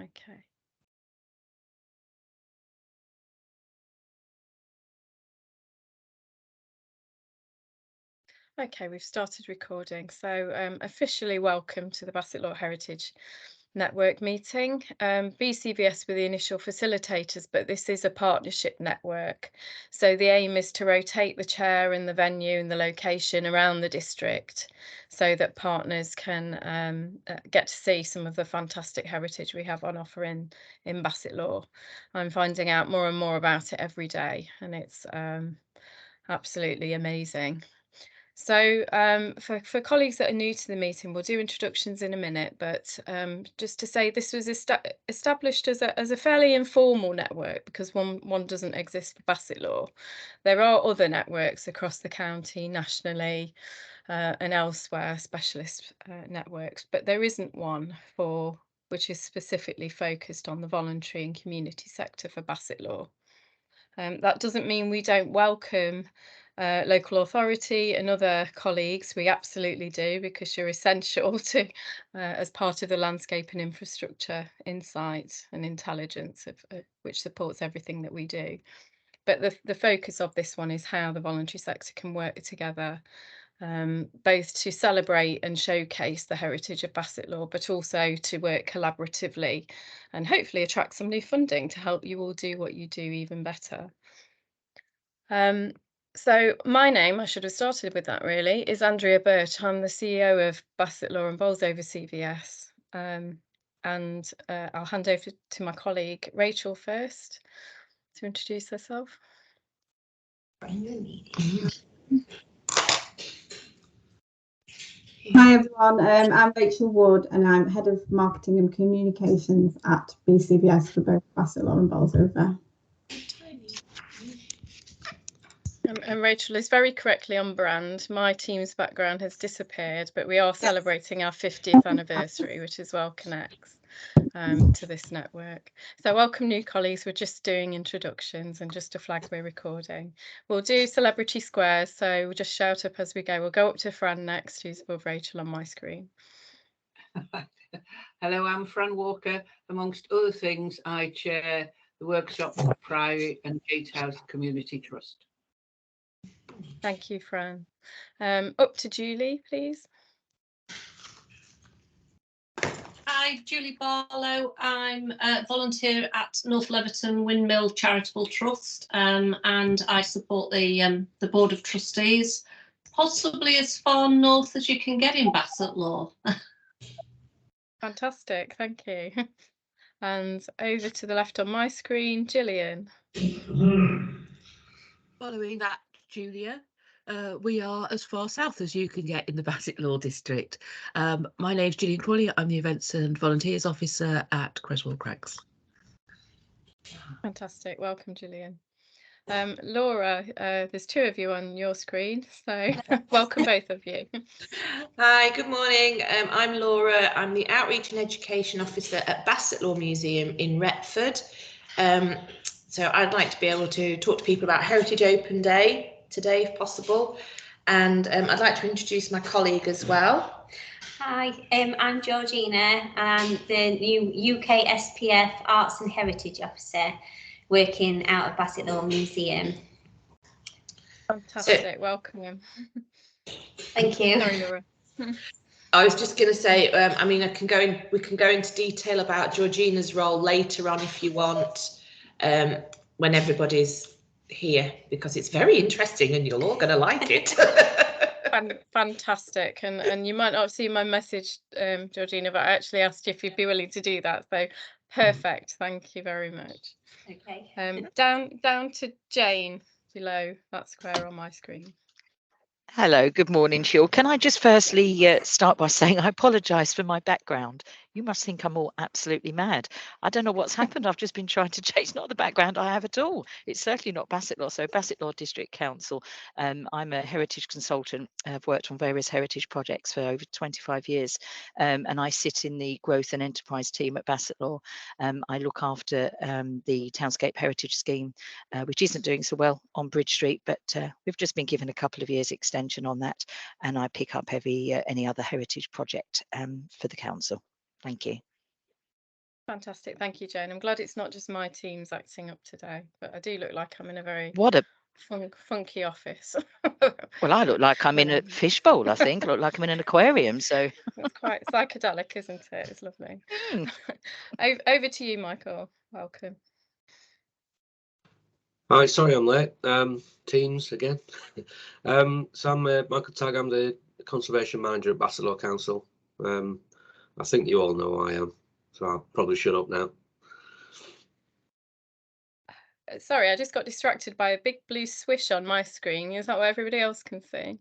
Okay. Okay, we've started recording. So officially welcome to the Bassetlaw Heritage Network meeting. BCVS were the initial facilitators, but this is a partnership network. So the aim is to rotate the chair and the venue and the location around the district so that partners can get to see some of the fantastic heritage we have on offer in Bassetlaw. I'm finding out more and more about it every day, and it's absolutely amazing. So for colleagues that are new to the meeting, we'll do introductions in a minute, but just to say this was established as a fairly informal network because one doesn't exist for Bassetlaw. There are other networks across the county, nationally, and elsewhere, specialist networks, but there isn't one which is specifically focused on the voluntary and community sector for Bassetlaw. That doesn't mean we don't welcome local authority and other colleagues. We absolutely do, because you're essential to as part of the landscape and infrastructure insight and intelligence which supports everything that we do. But the focus of this one is how the voluntary sector can work together, both to celebrate and showcase the heritage of Bassetlaw, but also to work collaboratively and hopefully attract some new funding to help you all do what you do even better. So my name, I should have started with that really, is Andrea Birch. I'm the CEO of Bassetlaw and Bolsover CVS. And I'll hand over to my colleague Rachel first to introduce herself. Hi everyone, I'm Rachel Ward and I'm Head of Marketing and Communications at BCVS for both Bassetlaw and Bolsover. And Rachel is very correctly on brand. My team's background has disappeared, but we are celebrating our 50th anniversary, which is well connects to this network. So welcome new colleagues. We're just doing introductions, and just to flag we're recording. We'll do celebrity squares, so we'll just shout up as we go. We'll go up to Fran next, who's above Rachel on my screen. Hello, I'm Fran Walker. Amongst other things, I chair the workshop for Priory and Gatehouse Community Trust. Thank you, Fran. Up to Julie, please. Hi, Julie Barlow. I'm a volunteer at North Leverton Windmill Charitable Trust, and I support the Board of Trustees, possibly as far north as you can get in Bassetlaw. Fantastic, thank you. And over to the left on my screen, Gillian. Following that, Julia, we are as far south as you can get in the Bassetlaw district. My name's Gillian Crawley. I'm the Events and Volunteers Officer at Creswell Crags. Fantastic, welcome Gillian. Laura, there's two of you on your screen, so welcome both of you. Hi, good morning. I'm Laura. I'm the Outreach and Education Officer at Bassetlaw Museum in Retford. So I'd like to be able to talk to people about Heritage Open Day today, if possible. And I'd like to introduce my colleague as well. Hi, I'm Georgina, and I'm the new UK SPF Arts and Heritage Officer, working out of Bassetlaw Museum. Fantastic, welcome. Thank you. Sorry, Laura. I was just going to say, I mean, we can go into detail about Georgina's role later on if you want, when everybody's here, because it's very interesting and you're all going to like it. Fantastic, and you might not have seen my message, Georgina, but I actually asked you if you'd be willing to do that, so perfect, thank you very much. Okay. Down to Jane below that square on my screen. Hello, good morning to you all. Can I just firstly start by saying I apologise for my background. You must think I'm all absolutely mad. I don't know what's happened. I've just been trying to change, not the background I have at all. It's certainly not Bassetlaw. So Bassetlaw District Council. I'm a heritage consultant. I've worked on various heritage projects for over 25 years. And I sit in the growth and enterprise team at Bassetlaw. I look after the Townscape Heritage Scheme, which isn't doing so well on Bridge Street, but we've just been given a couple of years extension on that. And I pick up any other heritage project for the council. Thank you. Fantastic. Thank you, Jane. I'm glad it's not just my teams acting up today, but I do look like I'm in a very What a funky office. well, I look like I'm in a Well, fishbowl, I think. I look like I'm in an aquarium. So it's quite psychedelic, isn't it? It's lovely. Over to you, Michael. Welcome. Hi, sorry I'm late. Teams again. So I'm Michael Tagg. I'm the Conservation Manager at Bassetlaw Council. I think you all know who I am, so I'll probably shut up now. Sorry, I just got distracted by a big blue swish on my screen. Is that what everybody else can see?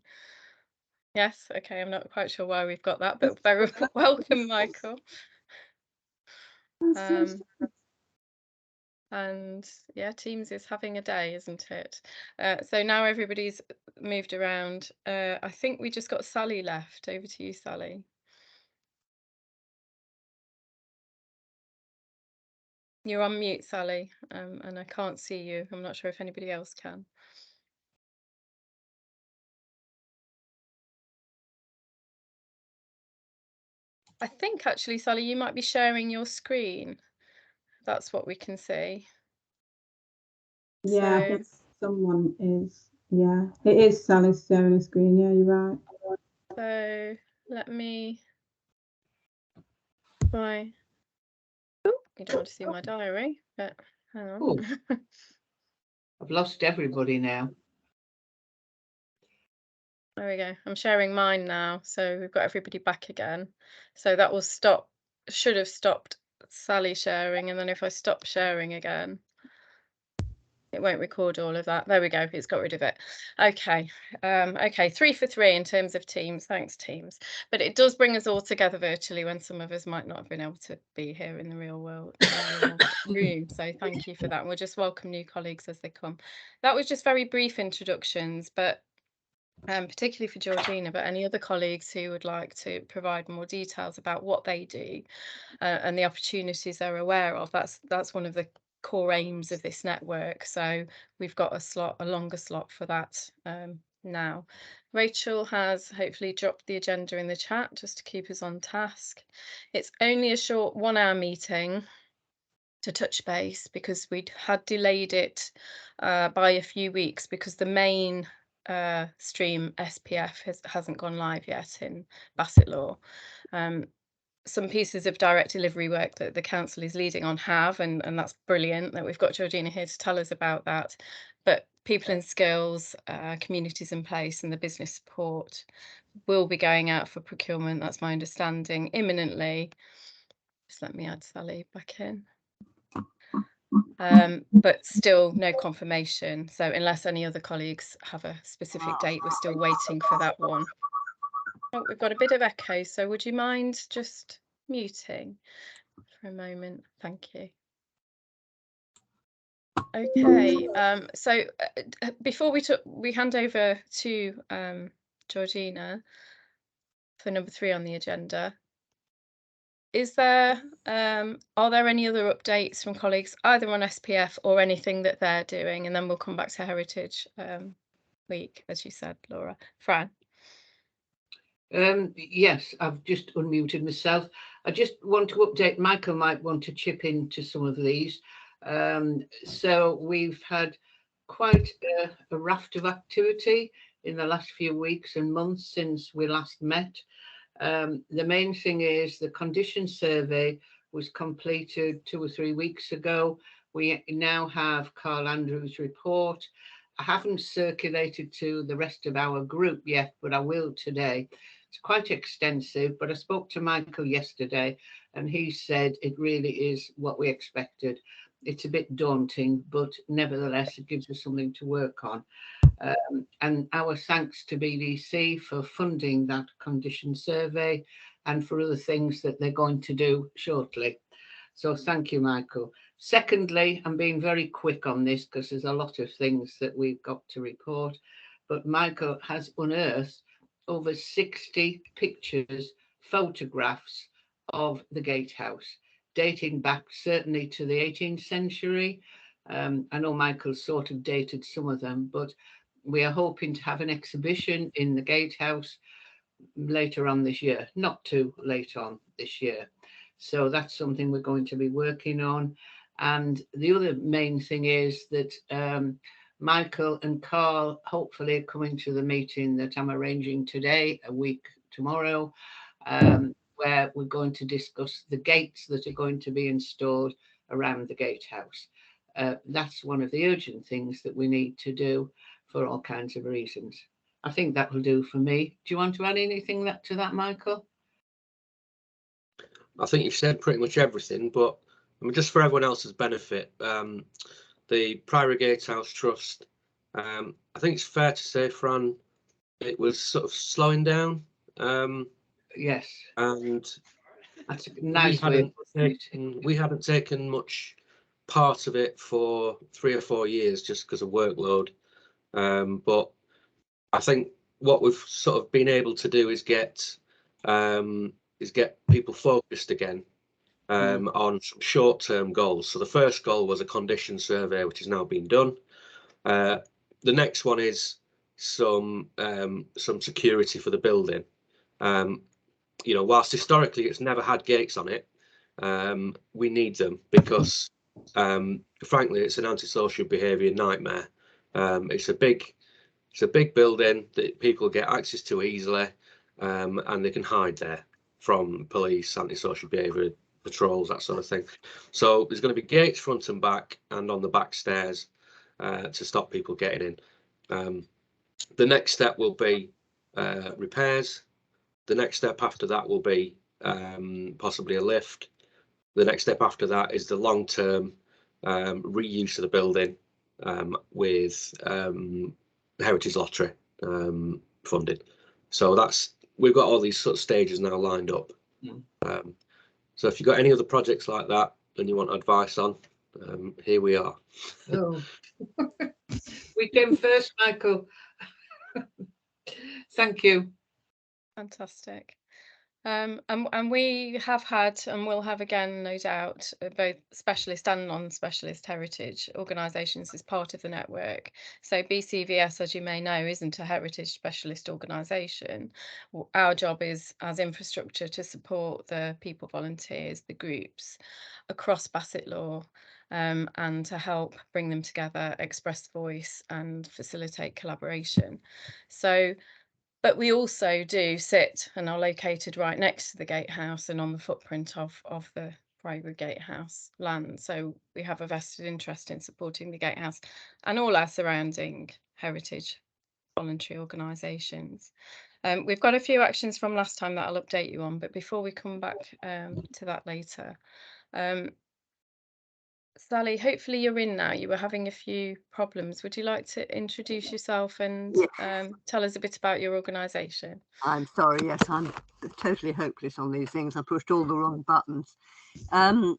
Yes, okay, I'm not quite sure why we've got that, but very welcome, Michael. And yeah, Teams is having a day, isn't it? So now everybody's moved around. I think we just got Sally left. Over to you, Sally. You're on mute, Sally, and I can't see you. I'm not sure if anybody else can. I think actually, Sally, you might be sharing your screen. That's what we can see. Yeah, I So think someone is. Yeah, it is Sally sharing a screen. Yeah, you're right. so let me try. Oh, you don't want to see my diary, but hang on. Oh, I've lost everybody now. There we go. I'm sharing mine now, so we've got everybody back again. So that will stop, should have stopped Sally sharing, and then if I stop sharing again, it won't record all of that. There we go. It's got rid of it. Okay. Okay. 3 for 3 in terms of Teams. Thanks, Teams. But it does bring us all together virtually when some of us might not have been able to be here in the real world, in the real room. So thank you for that. And we'll just welcome new colleagues as they come. That was just very brief introductions, but particularly for Georgina, but any other colleagues who would like to provide more details about what they do and the opportunities they're aware of. That's one of the core aims of this network. So we've got a longer slot for that now. Rachel has hopefully dropped the agenda in the chat just to keep us on task. It's only a short 1-hour meeting to touch base because we'd had delayed it by a few weeks because the main stream SPF hasn't gone live yet in Bassetlaw. Some pieces of direct delivery work that the council is leading on have, and that's brilliant that we've got Georgina here to tell us about that. But people and skills, communities in place, and the business support will be going out for procurement. That's my understanding imminently. Just let me add Sally back in. But still no confirmation. So unless any other colleagues have a specific date, we're still waiting for that one. Oh, we've got a bit of echo, so would you mind just muting for a moment? Thank you. Okay, so before we hand over to Georgina for number 3 on the agenda, is there are there any other updates from colleagues either on SPF or anything that they're doing? And then we'll come back to Heritage Week, as you said, Laura. Fran. Yes, I've just unmuted myself. I just want to update. Michael might want to chip into some of these. So we've had quite a raft of activity in the last few weeks and months since we last met. The main thing is the condition survey was completed 2 or 3 weeks ago. We now have Carl Andrews' report. I haven't circulated to the rest of our group yet, but I will today. It's quite extensive, but I spoke to Michael yesterday and he said it really is what we expected. It's a bit daunting, but nevertheless, it gives us something to work on. And our thanks to BDC for funding that condition survey and for other things that they're going to do shortly. So thank you, Michael. Secondly, I'm being very quick on this because there's a lot of things that we've got to report, but Michael has unearthed over 60 pictures, photographs of the gatehouse, dating back certainly to the 18th century. I know Michael's sort of dated some of them, but we are hoping to have an exhibition in the gatehouse later on this year, not too late on this year. So that's something we're going to be working on. And the other main thing is that Michael and Carl hopefully are coming to the meeting that I'm arranging today, a week tomorrow, where we're going to discuss the gates that are going to be installed around the gatehouse. That's one of the urgent things that we need to do for all kinds of reasons. I think that will do for me. Do you want to add anything to that, Michael? I think you've said pretty much everything, but I mean, just for everyone else's benefit, the Priory Gatehouse Trust, I think it's fair to say, Fran, it was sort of slowing down. Yes. And that's a nice way. We hadn't taken much part of it for 3 or 4 years just because of workload. But I think what we've sort of been able to do is get people focused again on some short-term goals. So the first goal was a condition survey, which has now been done. The next one is some security for the building. You know, whilst historically it's never had gates on it, we need them because, frankly, it's an antisocial behaviour nightmare. It's a big building that people get access to easily, and they can hide there from police, antisocial behaviour patrols, that sort of thing. So there's going to be gates front and back and on the back stairs to stop people getting in. The next step will be repairs. The next step after that will be possibly a lift. The next step after that is the long-term reuse of the building with Heritage Lottery funding. So we've got all these sort of stages now lined up. So if you've got any other projects like that and you want advice on, here we are. Oh. We came first, Michael. Thank you. Fantastic. And we have had and will have again, no doubt, both specialist and non-specialist heritage organisations as part of the network. So BCVS, as you may know, isn't a heritage specialist organisation. Our job is as infrastructure to support the people, volunteers, the groups across Bassetlaw, and to help bring them together, express voice and facilitate collaboration. So but we also do sit and are located right next to the gatehouse and on the footprint of the Priory Gatehouse land. So we have a vested interest in supporting the gatehouse and all our surrounding heritage voluntary organisations. We've got a few actions from last time that I'll update you on, but before we come back to that later, Sally, hopefully you're in now. You were having a few problems. Would you like to introduce yourself and tell us a bit about your organisation? I'm sorry, yes, I'm totally hopeless on these things. I pushed all the wrong buttons. I'm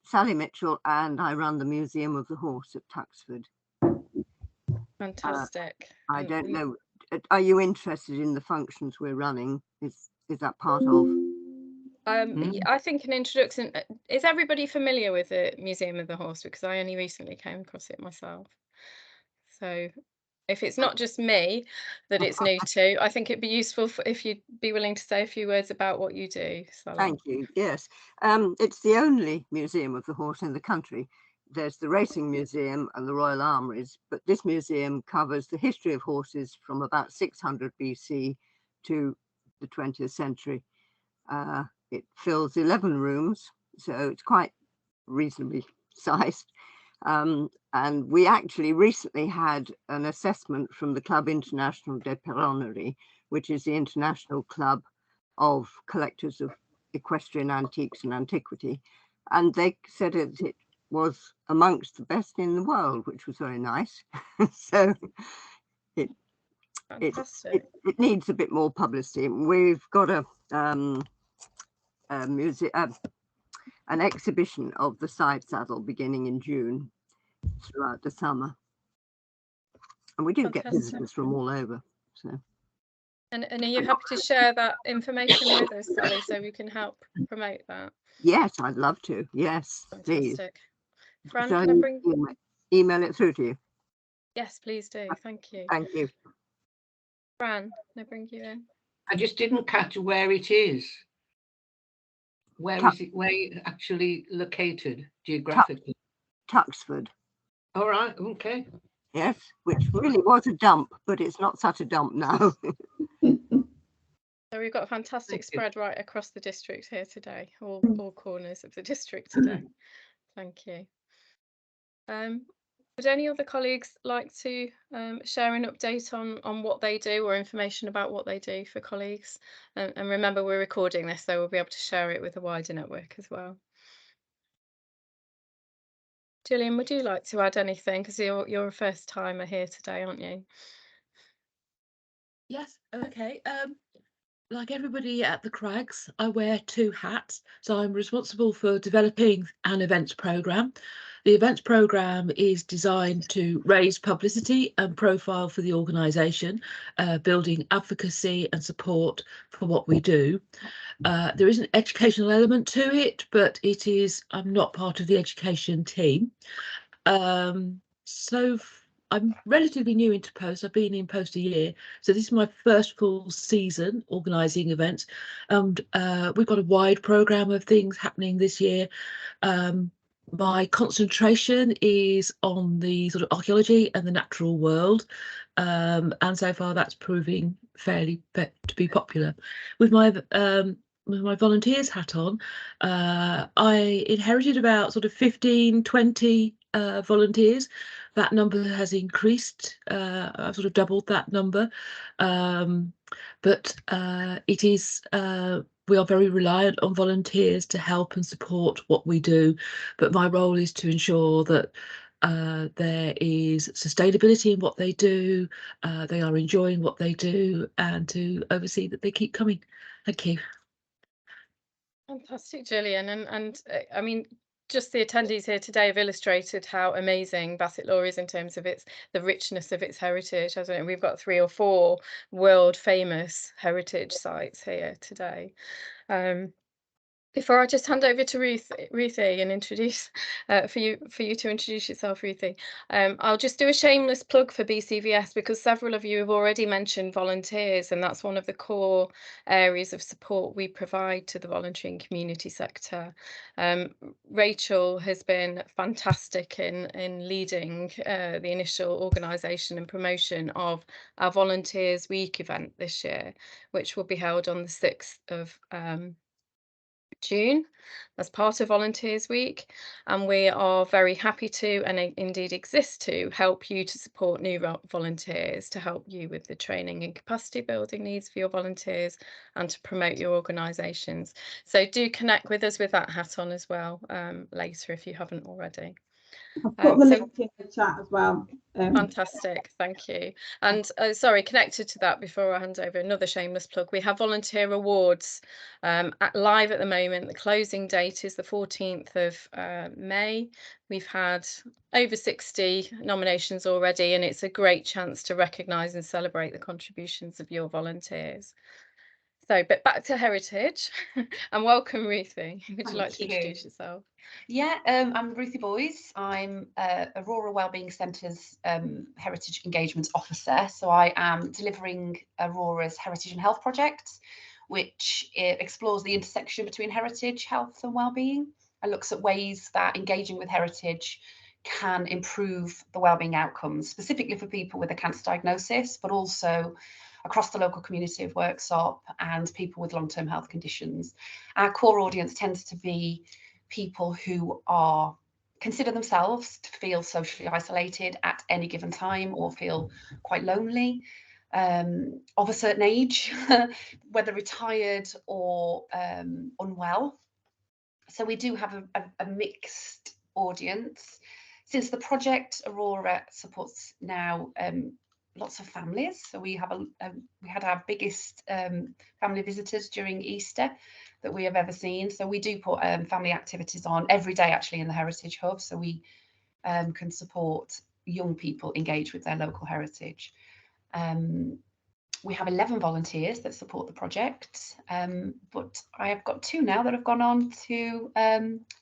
Sally Mitchell and I run the Museum of the Horse at Tuxford. Fantastic. I don't know, are you interested in the functions we're running? Is that part of? I think an introduction, is everybody familiar with the Museum of the Horse? Because I only recently came across it myself. So if it's not just me that it's new to, I think it'd be useful if you'd be willing to say a few words about what you do, Sally. Thank you, yes. It's the only Museum of the Horse in the country. There's the Racing Museum and the Royal Armouries, but this museum covers the history of horses from about 600 BC to the 20th century. It fills 11 rooms, so it's quite reasonably sized. And we actually recently had an assessment from the Club International de Peronerie, which is the international club of collectors of equestrian antiques and antiquity. And they said it was amongst the best in the world, which was very nice. So it needs a bit more publicity. We've got an exhibition of the side saddle beginning in June throughout the summer, and we do get visitors from all over. So, and are you happy to share that information with us, Sally, so we can help promote that? Yes, I'd love to. Yes, please. Fran, can I bring email it through to you? Yes, please do. Thank you. Thank you. Fran, can I bring you in? I just didn't catch where it is. Where is it? Where are you actually located geographically? Tuxford. All right. Okay. Yes, which really was a dump, but it's not such a dump now. So we've got a fantastic Thank you. spread right across the district here today, all corners of the district today. Thank you. Would any other colleagues like to share an update on what they do or information about what they do for colleagues? And remember, we're recording this, so we'll be able to share it with the wider network as well. Gillian, would you like to add anything? Because you're a first timer here today, aren't you? Yes, okay. Like everybody at the Crags, I wear 2 hats. So I'm responsible for developing an events programme. The events programme is designed to raise publicity and profile for the organisation, building advocacy and support for what we do. There is an educational element to it, but I'm not part of the education team. I'm relatively new into post. I've been in post a year, so this is my first full season organising events, and we've got a wide programme of things happening this year. My concentration is on the sort of archaeology and the natural world, and so far that's proving fairly to be popular. With my volunteers hat on, I inherited about sort of 15, 20 volunteers. That number has increased. I've sort of doubled that number, but it is we are very reliant on volunteers to help and support what we do. But my role is to ensure that there is sustainability in what they do, they are enjoying what they do, and to oversee that they keep coming. Thank you. Fantastic, Gillian. And I mean, just the attendees here today have illustrated how amazing Bassetlaw is in terms of the richness of its heritage, hasn't it? We've got 3 or 4 world famous heritage sites here today. Before I just hand over to Ruthie and introduce for you to introduce yourself, Ruthie, I'll just do a shameless plug for BCVS because several of you have already mentioned volunteers, and that's one of the core areas of support we provide to the voluntary and community sector. Rachel has been fantastic in leading the initial organisation and promotion of our Volunteers Week event this year, which will be held on the 6th of June as part of Volunteers Week, and we are very happy to and indeed exist to help you to support new volunteers, to help you with the training and capacity building needs for your volunteers and to promote your organisations. So do connect with us with that hat on as well later if you haven't already. I've put the link in the chat as well. Fantastic, thank you. And sorry, connected to that, before I hand over, another shameless plug. We have volunteer awards live at the moment. The closing date is the 14th of May. We've had over 60 nominations already, and it's a great chance to recognise and celebrate the contributions of your volunteers. So, but back to heritage, and welcome, Ruthie. Would you like to introduce yourself? Yeah, I'm Ruthie Boys. I'm Aurora Wellbeing Centre's Heritage Engagement Officer. So I am delivering Aurora's Heritage and Health project, which explores the intersection between heritage, health and wellbeing, and looks at ways that engaging with heritage can improve the wellbeing outcomes, specifically for people with a cancer diagnosis, but also across the local community of Worksop and people with long-term health conditions. Our core audience tends to be people who consider themselves to feel socially isolated at any given time or feel quite lonely, of a certain age, whether retired or unwell. So we do have a mixed audience. Since the project, Aurora supports now lots of families. So we had our biggest family visitors during Easter that we have ever seen. So we do put family activities on every day actually in the Heritage Hub, so we can support young people engage with their local heritage. We have 11 volunteers that support the project, but I have got 2 now that have gone on to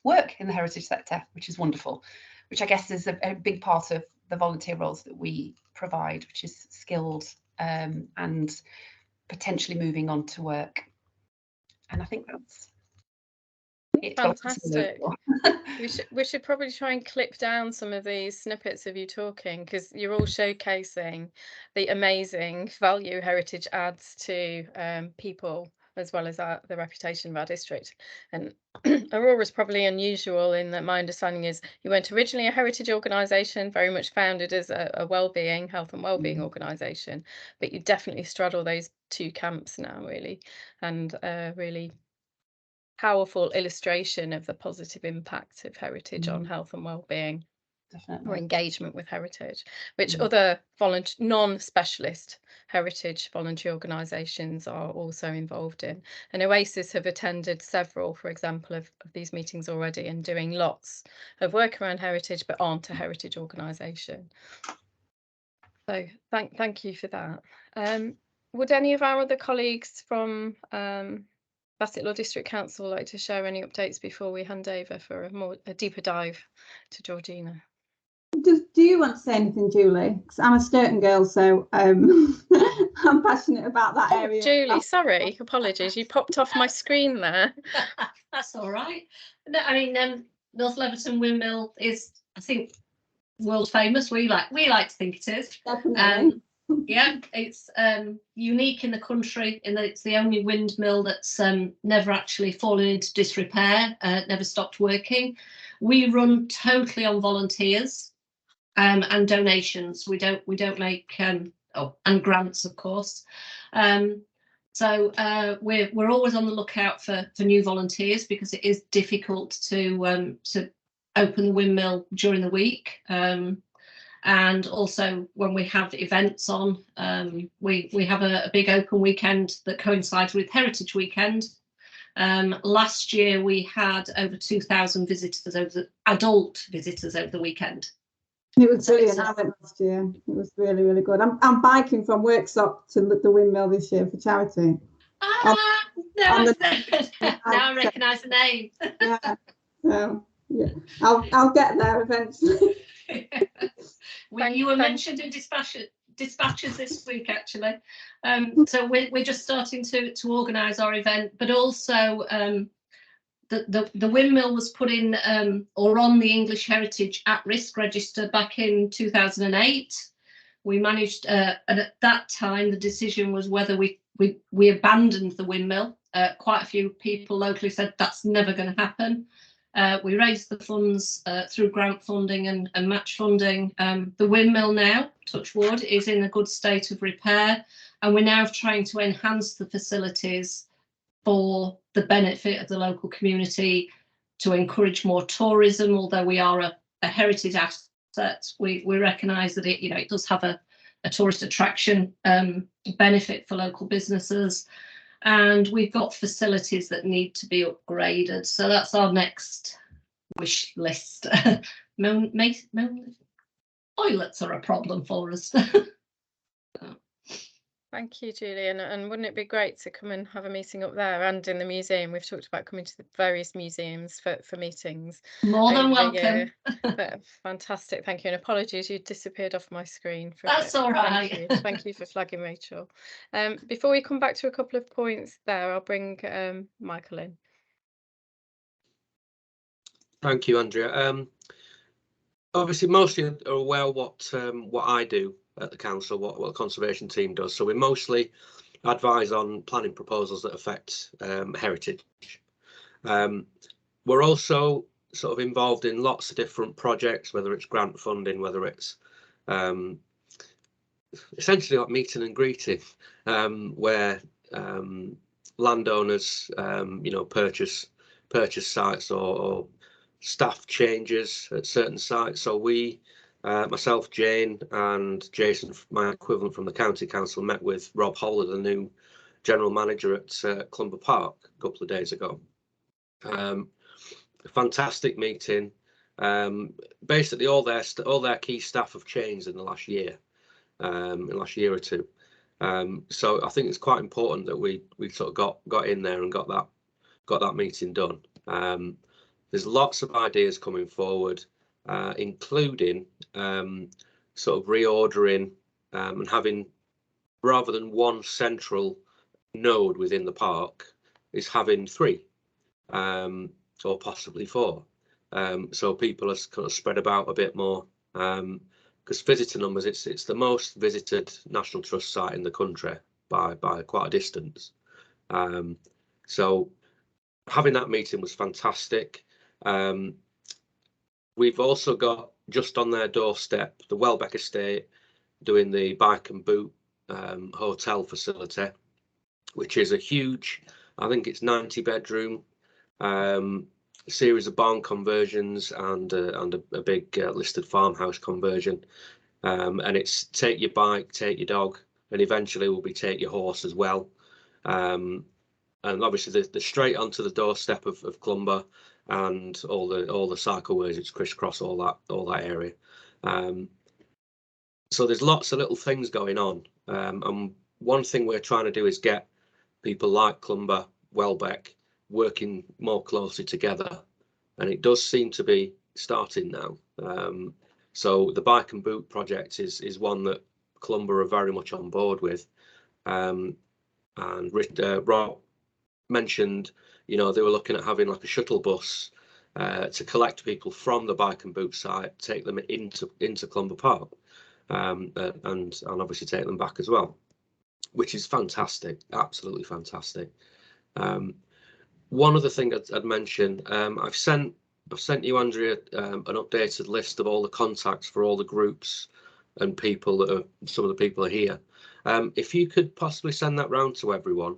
work in the heritage sector, which is wonderful, which I guess is a big part of the volunteer roles that we provide, which is skilled and potentially moving on to work. And I think Fantastic. We should probably try and clip down some of these snippets of you talking, because you're all showcasing the amazing value heritage adds to people, as well as the reputation of our district. And Aurora's probably unusual in that my understanding is you weren't originally a heritage organisation, very much founded as a wellbeing, health and wellbeing organisation, but you definitely straddle those two camps now, really, and really powerful illustration of the positive impact of heritage on health and well-being, or engagement with heritage, which other non-specialist heritage voluntary organisations are also involved in. And Oasis have attended several, for example, of these meetings already, and doing lots of work around heritage, but aren't a heritage organisation. So thank you for that. Would any of our other colleagues from Bassetlaw District Council like to share any updates before we hand over for a deeper dive to Georgina? Do you want to say anything, Julie? Because I'm a Sturton girl, so I'm passionate about that area. Julie, sorry, apologies, you popped off my screen there. That's all right. No, I mean, North Leverton Windmill is, I think, world famous. We like to think it is. Definitely. Yeah, it's unique in the country in that it's the only windmill that's never actually fallen into disrepair, never stopped working. We run totally on volunteers and donations. We don't make and grants, of course. So we're always on the lookout for new volunteers, because it is difficult to open the windmill during the week. And also when we have events on, we have a big open weekend that coincides with Heritage Weekend. Last year we had over 2,000 visitors, adult visitors over the weekend. It was brilliant. I went last year. It was really, really good. I'm biking from Worksop to the windmill this year for charity. Now I recognise the name. Yeah. So yeah, I'll get there eventually. You were mentioned in dispatches this week, actually. So we're just starting to organise our event, but also the windmill was put in or on the English Heritage at-risk register back in 2008. We managed, and at that time the decision was whether we abandoned the windmill. Quite a few people locally said that's never going to happen. We raised the funds through grant funding and match funding. The windmill now, touch wood, is in a good state of repair, and we're now trying to enhance the facilities for the benefit of the local community, to encourage more tourism. Although we are a heritage asset, we recognise that it does have a tourist attraction benefit for local businesses. And we've got facilities that need to be upgraded. So that's our next wish list. Toilets are a problem for us. Thank you, Julie. And wouldn't it be great to come and have a meeting up there and in the museum? We've talked about coming to the various museums for meetings. More than welcome. But fantastic, thank you. And apologies, you disappeared off my screen. That's all right. Thank you for flagging, Rachel. Before we come back to a couple of points there, I'll bring Michael in. Thank you, Andrea. Obviously, most of you are aware what I do at the council, what the conservation team does. So we mostly advise on planning proposals that affect heritage. We're also sort of involved in lots of different projects, whether it's grant funding, whether it's essentially like meeting and greeting, where landowners purchase sites or staff changes at certain sites. So we, myself, Jane and Jason, my equivalent from the county council, met with Rob Holler, the new general manager at Clumber Park, a couple of days ago. Fantastic meeting. Basically all their key staff have changed in the last year, or two. So I think it's quite important that we sort of got in there and got that meeting done. There's lots of ideas coming forward, including sort of reordering and having, rather than one central node within the park, is having three. or possibly 4. So people are kind of spread about a bit more, because visitor numbers, it's the most visited National Trust site in the country by quite a distance. So having that meeting was fantastic. We've also got, just on their doorstep, the Welbeck estate doing the bike and boot hotel facility, which is a huge, I think it's 90 bedroom series of barn conversions and a big listed farmhouse conversion, and it's take your bike, take your dog, and eventually will be take your horse as well. And obviously they're straight onto the doorstep of Clumber, and all the cycleways, it's crisscross all that area. So there's lots of little things going on, and one thing we're trying to do is get people like Clumber, Welbeck working more closely together, and it does seem to be starting now. So the bike and boot project is one that Clumber are very much on board with, and Rob mentioned, you know, they were looking at having like a shuttle bus to collect people from the bike and boot site, take them into Clumber Park, and obviously take them back as well, which is fantastic, absolutely fantastic. One other thing I'd mention, I've sent you, Andrea, an updated list of all the contacts for all the groups and people that are, some of the people are here. If you could possibly send that round to everyone,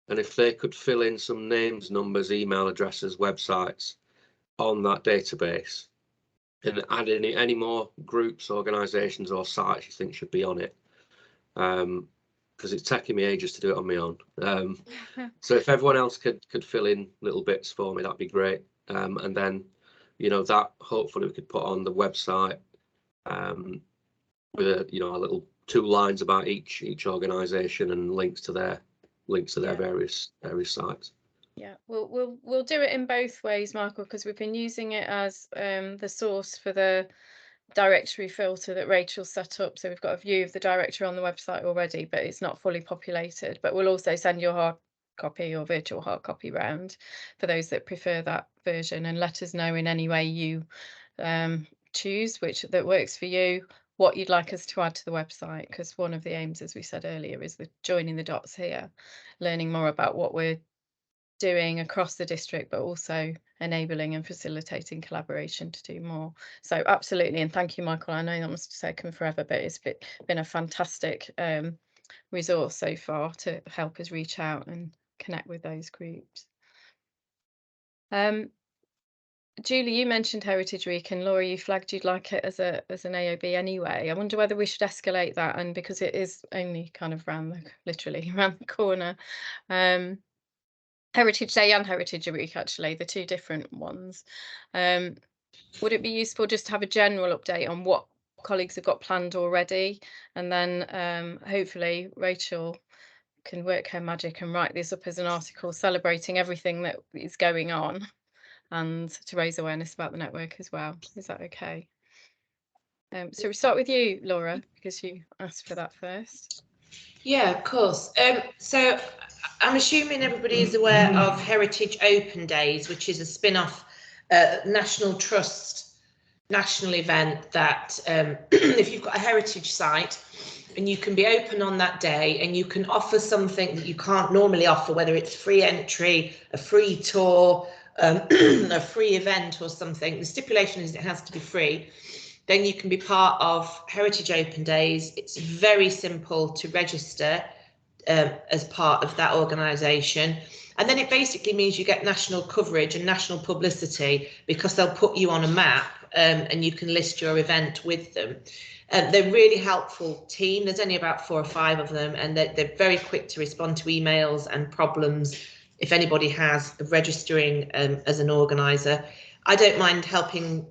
and if they could fill in some names, numbers, email addresses, websites on that database, and add any more groups, organisations or sites you think should be on it, because it's taking me ages to do it on my own. So if everyone else could fill in little bits for me, that'd be great. And then, you know, that hopefully we could put on the website with a, you know, a little 2 lines about each organisation and links to their various sites. Yeah, we'll do it in both ways, Michael, because we've been using it as the source for the directory filter that Rachel set up. So we've got a view of the directory on the website already, but it's not fully populated. But we'll also send your hard copy or virtual hard copy round for those that prefer that version, and let us know in any way you choose that works for you, what you'd like us to add to the website, because one of the aims, as we said earlier, is the joining the dots here, learning more about what we're doing across the district, but also enabling and facilitating collaboration to do more. So absolutely, and thank you, Michael. I know that must have taken forever, but it's been a fantastic resource so far to help us reach out and connect with those groups. Julie, you mentioned Heritage Week, and Laura, you flagged you'd like it as an AOB anyway. I wonder whether we should escalate that, and because it is only kind of literally around the corner. Heritage Day and Heritage Week, actually, the 2 different ones. Would it be useful just to have a general update on what colleagues have got planned already, and then hopefully Rachel can work her magic and write this up as an article celebrating everything that is going on, and to raise awareness about the network as well. Is that okay? So we start with you, Laura, because you asked for that first. Yeah, of course. So I'm assuming everybody is aware of Heritage Open Days, which is a spin-off National Trust national event that if you've got a heritage site and you can be open on that day and you can offer something that you can't normally offer, whether it's free entry, a free tour, a free event or something. The stipulation is it has to be free. Then you can be part of Heritage Open Days. It's very simple to register as part of that organisation. And then it basically means you get national coverage and national publicity, because they'll put you on a map and you can list your event with them. They're really helpful team. There's only about 4 or 5 of them, and they're very quick to respond to emails and problems if anybody has registering as an organiser. I don't mind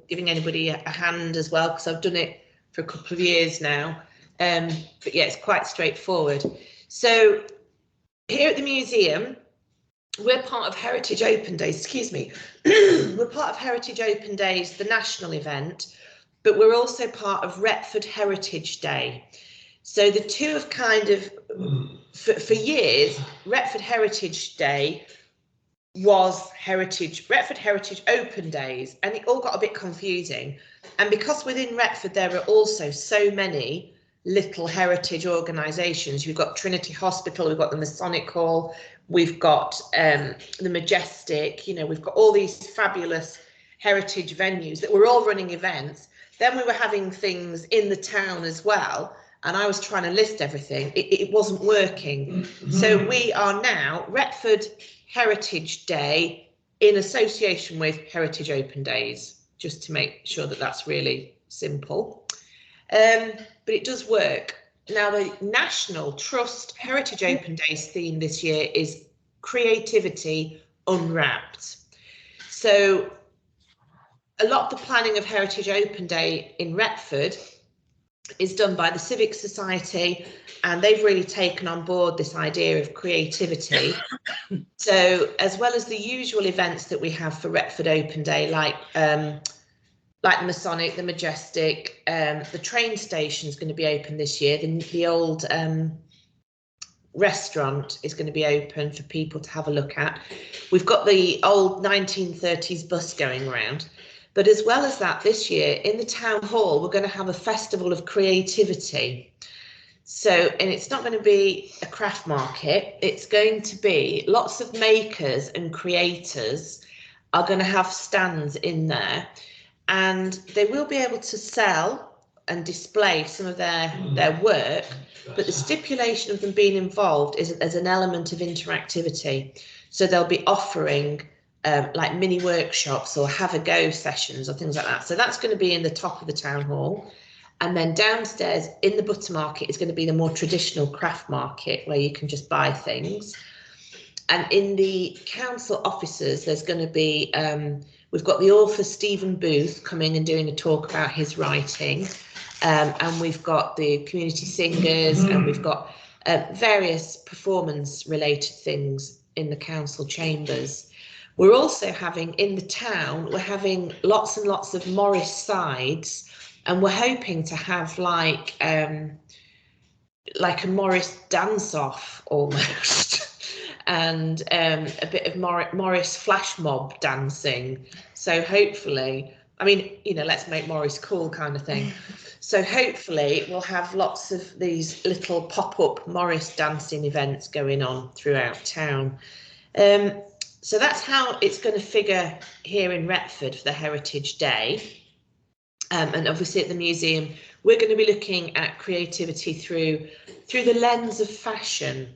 giving anybody a hand as well, because I've done it for a couple of years now. But yeah, it's quite straightforward. So here at the museum, we're part of Heritage Open Days, excuse me. We're part of Heritage Open Days, the national event, but we're also part of Retford Heritage Day. So the 2 have kind of, for years, Retford Heritage Day was Retford Heritage Open Days, and it all got a bit confusing. And because within Retford there are also so many little heritage organisations, you've got Trinity Hospital, we've got the Masonic Hall, we've got the Majestic, you know, we've got all these fabulous heritage venues that were all running events. Then we were having things in the town as well, and I was trying to list everything. It wasn't working. So we are now Retford Heritage Day in association with Heritage Open Days, just to make sure that that's really simple. But it does work. Now, the National Trust Heritage Open Days theme this year is Creativity Unwrapped. So a lot of the planning of Heritage Open Day in Retford is done by the Civic Society, and they've really taken on board this idea of creativity. So as well as the usual events that we have for Retford Open Day, like the Masonic, the Majestic, the train station is going to be open this year. The old restaurant is going to be open for people to have a look at. We've got the old 1930s bus going around. But as well as that, this year in the town hall, we're going to have a festival of creativity. So, and it's not going to be a craft market. It's going to be lots of makers and creators are going to have stands in there, and they will be able to sell and display some of their work. But the stipulation of them being involved is as an element of interactivity. So they'll be offering like mini workshops or have a go sessions or things like that. So that's going to be in the top of the town hall. And then downstairs in the butter market is going to be the more traditional craft market where you can just buy things. And in the council offices, there's going to be, we've got the author Stephen Booth coming and doing a talk about his writing. And we've got the community singers, and we've got various performance related things in the council chambers. We're also having in the town, we're having lots and lots of Morris sides, and we're hoping to have like a Morris dance off almost, and a bit of Morris flash mob dancing. So hopefully, I mean, you know, let's make Morris cool kind of thing. So hopefully we'll have lots of these little pop-up Morris dancing events going on throughout town. So that's how it's going to figure here in Retford for the Heritage Day. And obviously at the museum, we're going to be looking at creativity through the lens of fashion,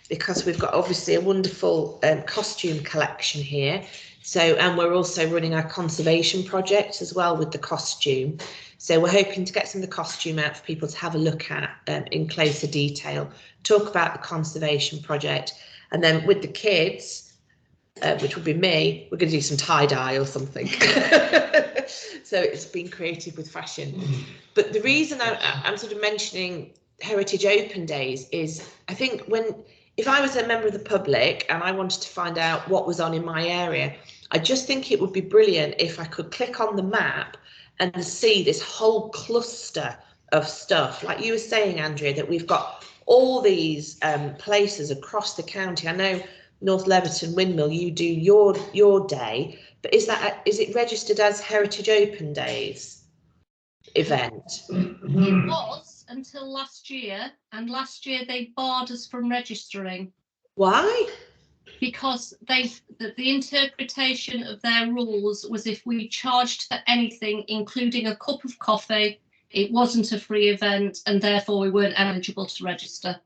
because we've got obviously a wonderful costume collection here. So, and we're also running our conservation project as well with the costume. So we're hoping to get some of the costume out for people to have a look at in closer detail, talk about the conservation project, and then with the kids, which will be me, we're going to do some tie-dye or something. So it's been creative with fashion. But the reason I'm sort of mentioning Heritage Open Days is, I think if I was a member of the public and I wanted to find out what was on in my area, I just think it would be brilliant if I could click on the map and see this whole cluster of stuff. Like you were saying, Andrea, that we've got all these places across the county. I know North Leverton Windmill, you do your day, but is it registered as Heritage Open Days event? It was until last year, and last year they barred us from registering. Why? Because the interpretation of their rules was if we charged for anything, including a cup of coffee, it wasn't a free event, and therefore we weren't eligible to register.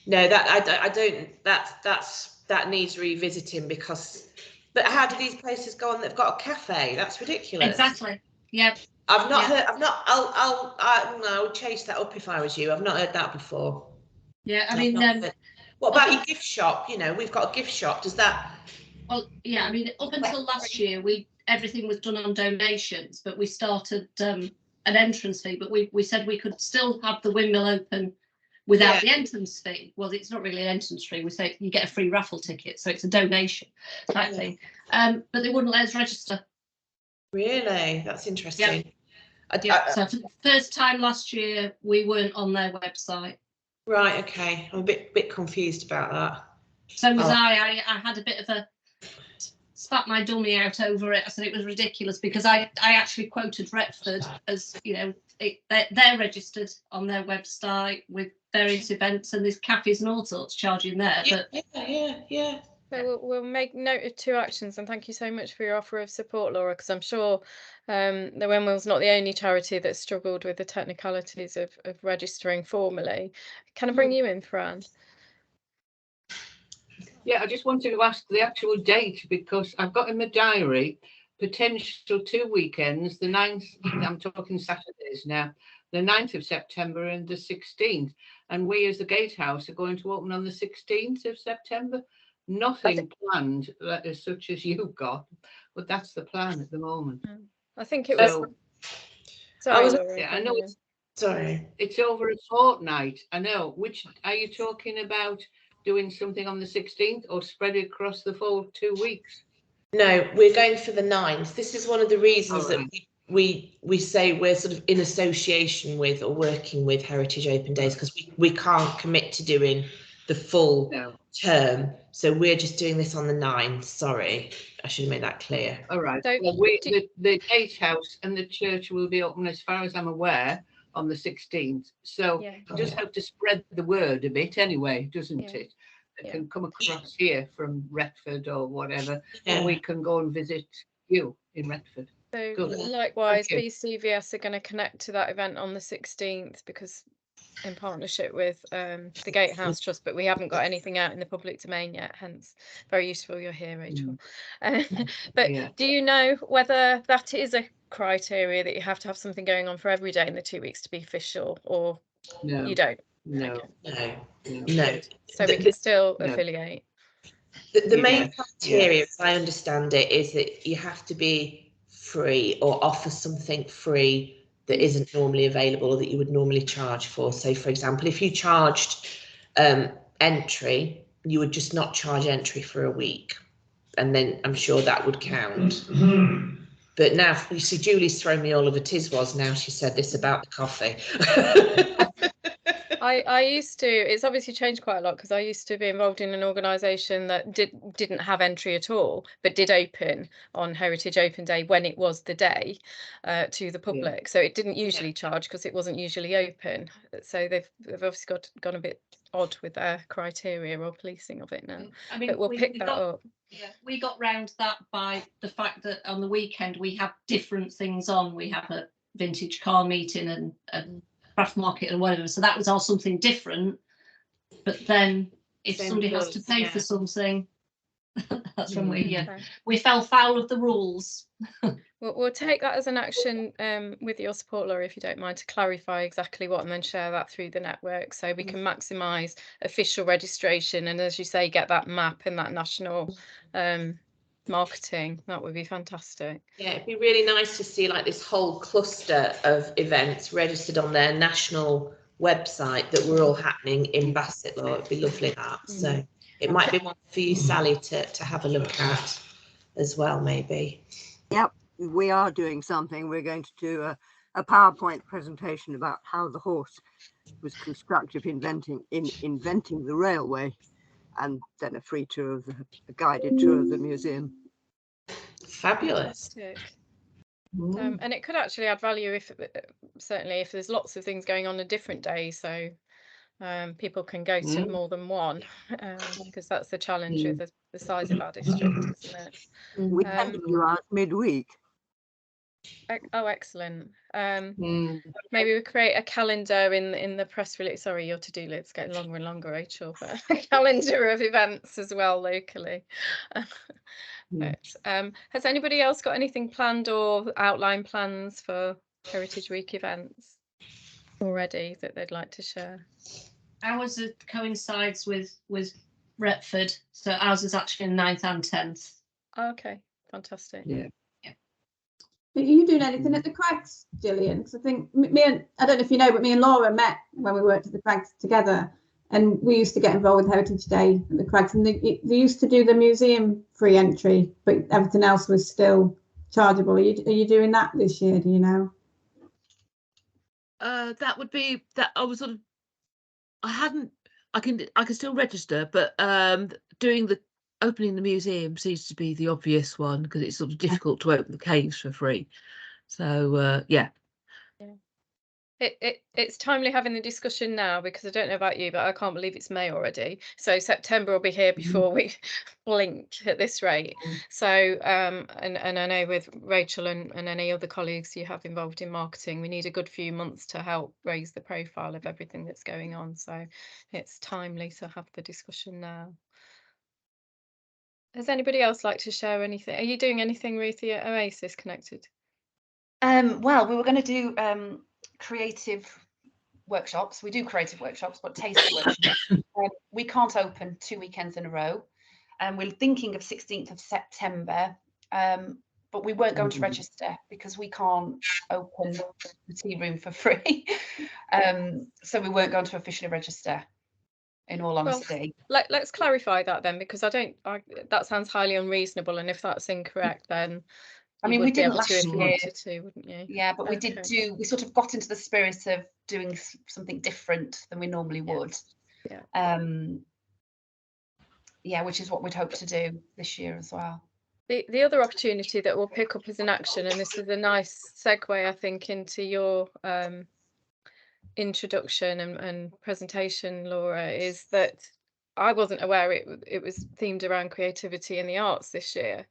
No, that needs revisiting, because, but how do these places go on? They've got a cafe. That's ridiculous. Exactly. Yeah. I've not heard. I would chase that up if I was you. I've not heard that before. Yeah, I mean, what about your gift shop? You know, we've got a gift shop. Does that? Well, yeah. I mean, up until last year, everything was done on donations, but we started an entrance fee. But we said we could still have the windmill open without the entrance fee. Well, it's not really an entrance fee. We say you get a free raffle ticket, so it's a donation type thing. But they wouldn't let us register. Really? That's interesting. So for the first time last year, we weren't on their website. Right. Okay. I'm a bit confused about that. So was I had a bit of a spat my dummy out over it. I said it was ridiculous because I actually quoted Retford as, you know, they're registered on their website with various events, and there's cafes and all sorts charging there. Yeah, But yeah. So we'll make note of 2 actions, and thank you so much for your offer of support, Laura, because I'm sure the Windmill's not the only charity that's struggled with the technicalities of registering formally. Can I bring you in, Fran? Yeah, I just wanted to ask the actual date, because I've got in my diary potential 2 weekends, the 9th, I'm talking Saturdays now, the 9th of September and the 16th. And we as the Gatehouse are going to open on the 16th of September. Nothing planned as such as you've got, but that's the plan at the moment. I think it was. So, Sorry, was- Laura. yeah, I know Sorry. it's over a fortnight. I know. Which are you talking about? Doing something on the 16th or spread it across the full 2 weeks? No, we're going for the 9th. This is one of the reasons All right. that we say we're sort of in association with or working with Heritage Open Days, because we can't commit to doing the full term. So we're just doing this on the 9th. Sorry, I should have made that clear. All right. So Well, the Gatehouse and the church will be open, as far as I'm aware, on the 16th. So Yeah. you just have to spread the word a bit anyway, doesn't Yeah. it? It Yeah. can come across here from Retford or whatever, Yeah. and we can go and visit you in Retford. So Good. likewise, Thank BCVS are going to connect to that event on the 16th, because in partnership with the Gatehouse Trust, but we haven't got anything out in the public domain yet, hence very useful you're here, Rachel. But Yeah. do you know whether that is a criteria that you have to have something going on for every day in the 2 weeks to be official, or No. you don't? No. Okay. No. So we can still No. affiliate. The main Yeah. criteria, as I understand it, is that you have to be free or offer something free that isn't normally available or that you would normally charge for. So, for example, if you charged entry, you would just not charge entry for a week, and then I'm sure that would count. But now, you see, Julie's thrown me all over Tiswas now. She said this about the coffee. I used to, it's obviously changed quite a lot, because I used to be involved in an organisation that didn't have entry at all, but did open on Heritage Open Day when it was the day to the public. So it didn't usually charge because it wasn't usually open. So they've obviously gone a bit odd with their criteria or policing of it now. I mean, But we'll pick that up. Yeah, we got round that by the fact that on the weekend we have different things on. We have a vintage car meeting and a craft market and whatever. So that was all something different. But then if Same somebody has as to us, pay yeah. for something, that's when we fell foul of the rules. We'll take that as an action with your support, Laura, if you don't mind, to clarify exactly what, and then share that through the network so we can maximise official registration, and, as you say, get that map and that national marketing. That would be fantastic. Yeah, it'd be really nice to see like this whole cluster of events registered on their national website that were all happening in Bassetlaw. It'd be lovely that. So it might be one for you, Sally, to have a look at as well, maybe. Yep, we are doing something. We're going to do a PowerPoint presentation about how the horse was constructive inventing the railway, and then a free tour of a guided tour of the museum. Fabulous. Fantastic. And it could actually add value if certainly if there's lots of things going on a different day, so people can go to more than one, because that's the challenge with the size of our district, isn't it? We can do ours midweek. Oh, excellent. Maybe we create a calendar in the press release. Sorry, your to-do list's getting longer and longer, Rachel, but a calendar of events as well locally. But, has anybody else got anything planned or outline plans for Heritage Week events already that they'd like to share? Ours coincides with Retford, so ours is actually 9th and 10th. Oh, okay, fantastic. Yeah. Are you doing anything at the Crags, Gillian? Because I think I don't know if you know, but me and Laura met when we worked at the Crags together, and we used to get involved with Heritage Day at the Crags, and they used to do the museum free entry, but everything else was still chargeable. Are you doing that this year? Do you know? That would be that. I was sort of. I can still register, but doing the opening the museum seems to be the obvious one because it's sort of difficult to open the caves for free. So yeah. It's timely having the discussion now, because I don't know about you, but I can't believe it's May already. So September will be here before we blink at this rate. So and I know with Rachel and any other colleagues you have involved in marketing, we need a good few months to help raise the profile of everything that's going on. So it's timely to have the discussion now. Does anybody else like to share anything? Are you doing anything, Ruthie, at Oasis connected? Well, we were going to do creative workshops. We do creative workshops, but taste workshops. We can't open 2 weekends in a row, and we're thinking of 16th of September, but we weren't going to register because we can't open the tea room for free. So we weren't going to officially register, in all honesty. Well, let's clarify that then, because that sounds highly unreasonable, and if that's incorrect, then I mean, we be able didn't last to if you year, wanted to, wouldn't you? Yeah, but we did do. We sort of got into the spirit of doing something different than we normally would. Yeah. Yeah, which is what we'd hope to do this year as well. The other opportunity that we'll pick up as an action, and this is a nice segue, I think, into your introduction and presentation, Laura, is that I wasn't aware it was themed around creativity in the arts this year.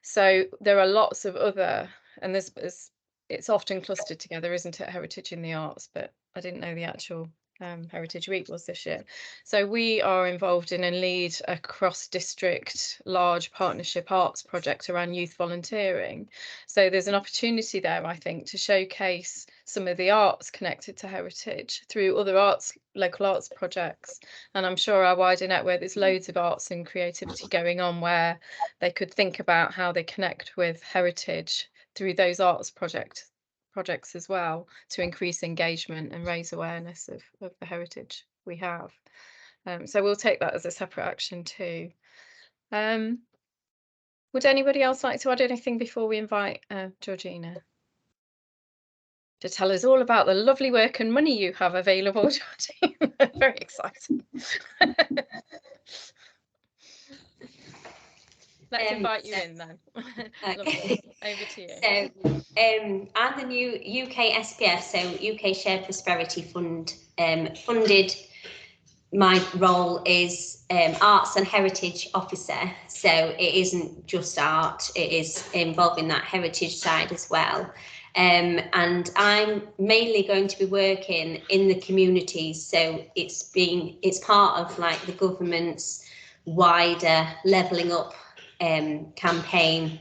So there are lots of other, and it's often clustered together, isn't it? Heritage in the arts, but I didn't know the actual Heritage Week was this year. So we are involved in and lead a cross-district large partnership arts project around youth volunteering. So there's an opportunity there, I think, to showcase some of the arts connected to heritage through other local arts projects. And I'm sure our wider network, there's loads of arts and creativity going on where they could think about how they connect with heritage through those arts projects as well, to increase engagement and raise awareness of the heritage we have. So we'll take that as a separate action too. Would anybody else like to add anything before we invite Georgina to tell us all about the lovely work and money you have available, Georgina? Very exciting. Let's invite you in then. Okay. Over to you. So I'm the new UK SPF, so UK Shared Prosperity Fund, funded. My role is Arts and Heritage Officer, so it isn't just art, it is involving that heritage side as well. And I'm mainly going to be working in the communities, so it's part of like the government's wider levelling up campaign,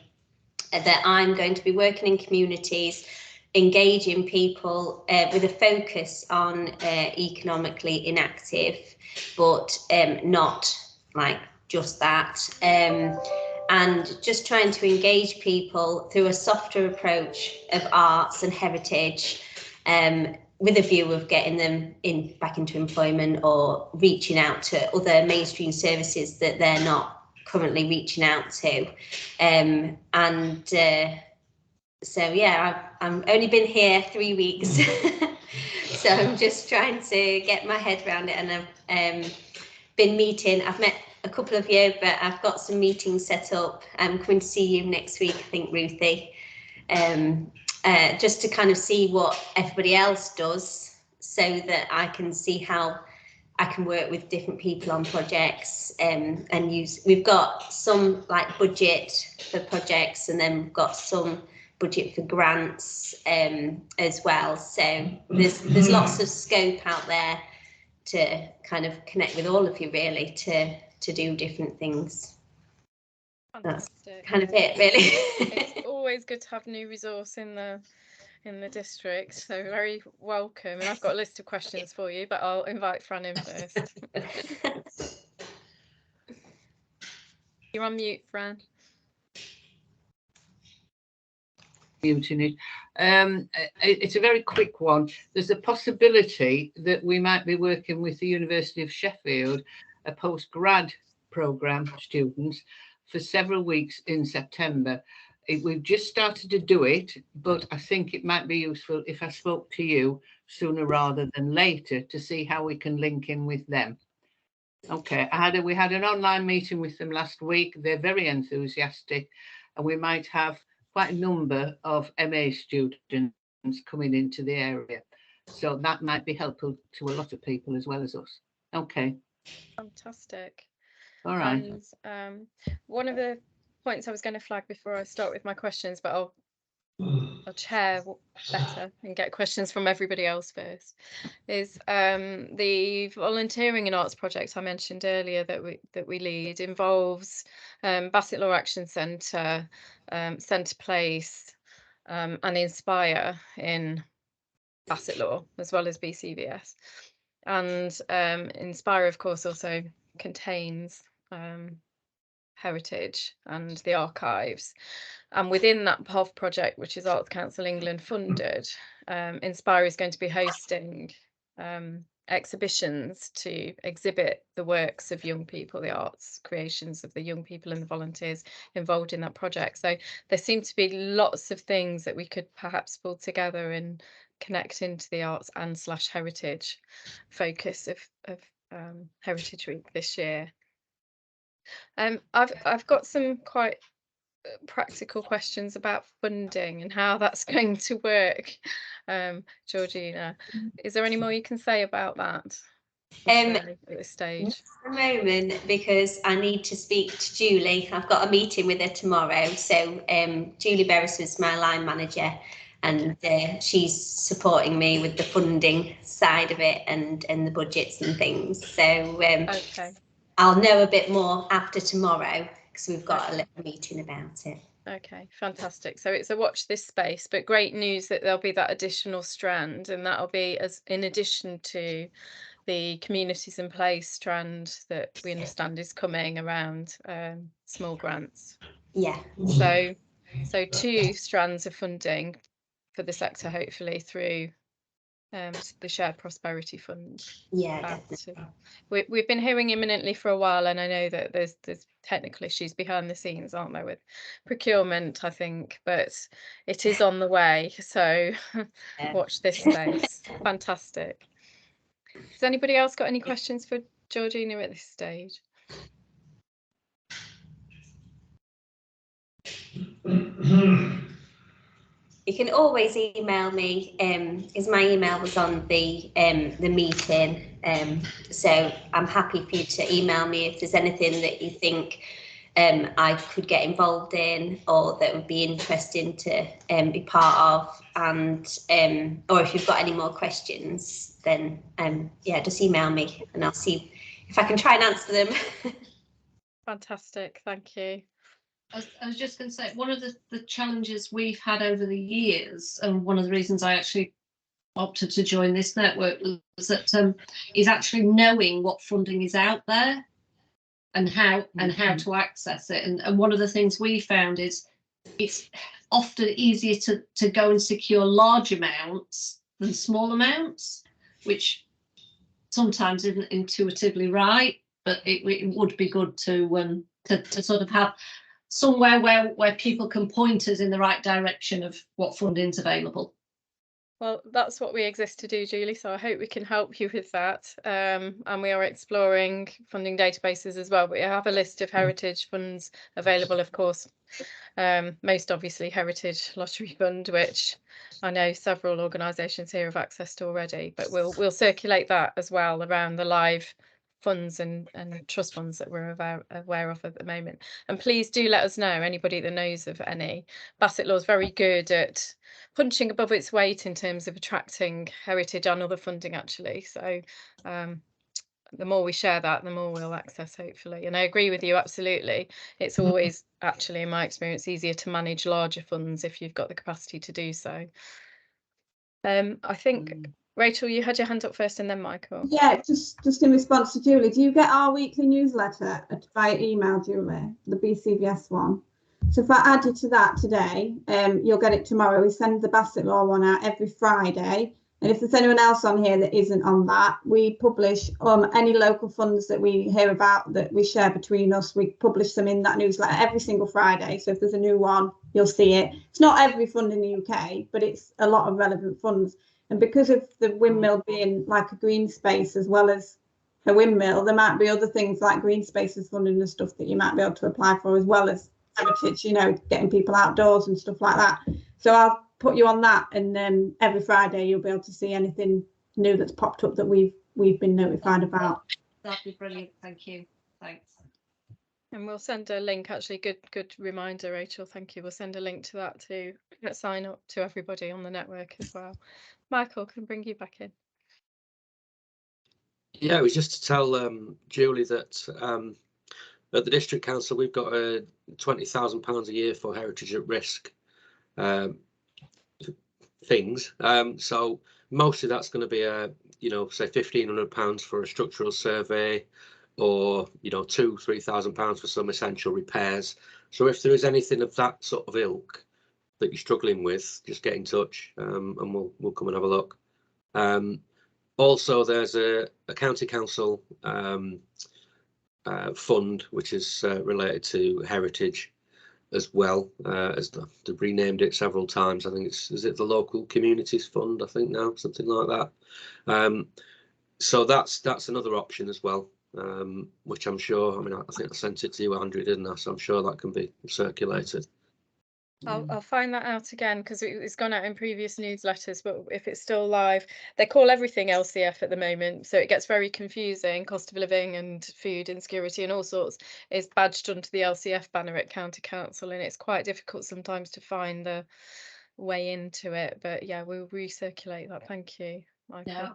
that I'm going to be working in communities, engaging people with a focus on economically inactive, but not like just that, and just trying to engage people through a softer approach of arts and heritage, with a view of getting them back into employment or reaching out to other mainstream services that they're not currently reaching out to. So yeah, I've only been here 3 weeks, so I'm just trying to get my head around it, and I've been meeting. I've met a couple of you, but I've got some meetings set up. I'm coming to see you next week, I think, Ruthie, just to kind of see what everybody else does, so that I can see how I can work with different people on projects, and we've got some like budget for projects, and then we've got some budget for grants as well. So there's lots of scope out there to kind of connect with all of you, really, to do different things. Fantastic. That's kind of it, really. It's always good to have new resource in the district, so very welcome. And I've got a list of questions for you, but I'll invite Fran in first. You're on mute, Fran. Muting it. It's a very quick one. There's a possibility that we might be working with the University of Sheffield, a postgrad programme students, for several weeks in September. We've just started to do it, but I think it might be useful if I spoke to you sooner rather than later to see how we can link in with them. Okay, we had an online meeting with them last week. They're very enthusiastic, and we might have quite a number of MA students coming into the area. So that might be helpful to a lot of people as well as us. Okay. Fantastic. All right. And one of the points I was going to flag before I start with my questions, but I'll chair better and get questions from everybody else first, is the volunteering and arts project I mentioned earlier that we lead involves Bassetlaw Action Centre, Centre Place, and Inspire in Bassetlaw, as well as BCVS. And Inspire, of course, also contains heritage and the archives. And within that POV project, which is Arts Council England funded, Inspire is going to be hosting exhibitions to exhibit the works of young people, the arts creations of the young people and the volunteers involved in that project. So there seem to be lots of things that we could perhaps pull together and connect into the arts and / heritage focus of Heritage Week this year. I've got some quite practical questions about funding and how that's going to work. Georgina, is there any more you can say about that at this stage? At the moment, because I need to speak to Julie. I've got a meeting with her tomorrow. So Julie Berris was my line manager, and she's supporting me with the funding side of it and the budgets and things. So okay. I'll know a bit more after tomorrow, because we've got a little meeting about it. Okay, fantastic. So it's a watch this space, but great news that there'll be that additional strand, and that'll be as in addition to the communities in place strand that we understand is coming around small grants. Yeah. So 2 strands of funding for the sector, hopefully through the Shared Prosperity Fund. Yeah, definitely. We've been hearing imminently for a while, and I know that there's technical issues behind the scenes, aren't there, with procurement, I think, but it is on the way. So watch this space. Fantastic. Has anybody else got any questions for Georgina at this stage? You can always email me, because my email was on the meeting. So I'm happy for you to email me if there's anything that you think I could get involved in, or that would be interesting to be part of. And or if you've got any more questions, then yeah, just email me and I'll see if I can try and answer them. Fantastic, thank you. I was just going to say, one of the challenges we've had over the years, and one of the reasons I actually opted to join this network, was that is actually knowing what funding is out there and how to access it. And one of the things we found is it's often easier to go and secure large amounts than small amounts, which sometimes isn't intuitively right, but it would be good to sort of have somewhere where people can point us in the right direction of what funding's available. Well, that's what we exist to do, Julie, so I hope we can help you with that. And we are exploring funding databases as well. We have a list of heritage funds available, of course. Most obviously Heritage Lottery Fund, which I know several organisations here have accessed already, but we'll circulate that as well around the live funds and trust funds that we're aware of at the moment. And please do let us know, anybody that knows of any. Bassetlaw is very good at punching above its weight in terms of attracting heritage and other funding, actually. So the more we share that, the more we'll access, hopefully. And I agree with you, absolutely. It's always, actually, in my experience, easier to manage larger funds if you've got the capacity to do so. I think, Rachel, you had your hand up first and then Michael. Yeah, just in response to Julie, do you get our weekly newsletter via email, Julie, the BCVS one? So if I add you to that today, you'll get it tomorrow. We send the Bassetlaw one out every Friday. And if there's anyone else on here that isn't on that, we publish any local funds that we hear about that we share between us. We publish them in that newsletter every single Friday. So if there's a new one, you'll see it. It's not every fund in the UK, but it's a lot of relevant funds. And because of the windmill being like a green space, as well as a windmill, there might be other things like green spaces funding and stuff that you might be able to apply for, as well as heritage, you know, getting people outdoors and stuff like that. So I'll put you on that, and every Friday you'll be able to see anything new that's popped up that we've been notified about. That'd be brilliant. Thank you. Thanks. And we'll send a link, actually, good reminder, Rachel, thank you. We'll send a link to that to sign up to everybody on the network as well. Michael, can bring you back in. Yeah, it was just to tell Julie that at the District Council we've got £20,000 a year for heritage at risk things. So mostly that's going to be say £1,500 for a structural survey, or £2,000-3,000 for some essential repairs. So if there is anything of that sort of ilk that you're struggling with, just get in touch, and we'll come and have a look. Also, there's a county council fund which is related to heritage as well. As they've renamed it several times. I think is it the Local Communities Fund, I think now, something like that. So that's another option as well, which I'm sure, I think I sent it to you, Andrew, didn't I? So I'm sure that can be circulated. I'll find that out again, because it's gone out in previous newsletters, but if it's still live, they call everything LCF at the moment, so it gets very confusing. Cost of living and food insecurity and all sorts is badged under the LCF banner at County Council, and it's quite difficult sometimes to find the way into it. But yeah, we'll recirculate that. Thank you, Michael. Yeah.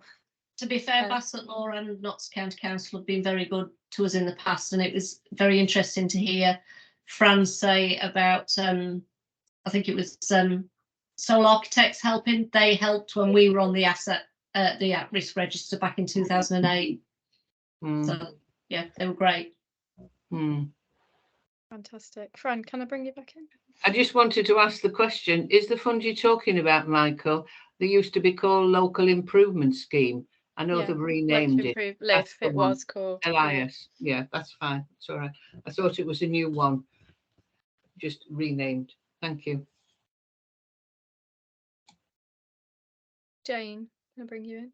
To be fair, Bassetlaw and Notts County Council have been very good to us in the past, and it was very interesting to hear Fran say about I think it was Soul Architects helping. They helped when we were on the at-risk register back in 2008. So yeah, they were great. Fantastic. Fran, can I bring you back in? I just wanted to ask the question, is the fund you're talking about, Michael, they used to be called Local Improvement Scheme? I know they've renamed it. LIF, it was called. LIS. Yeah, that's fine. It's all right. I thought it was a new one, just renamed. Thank you. Jane, can I bring you in?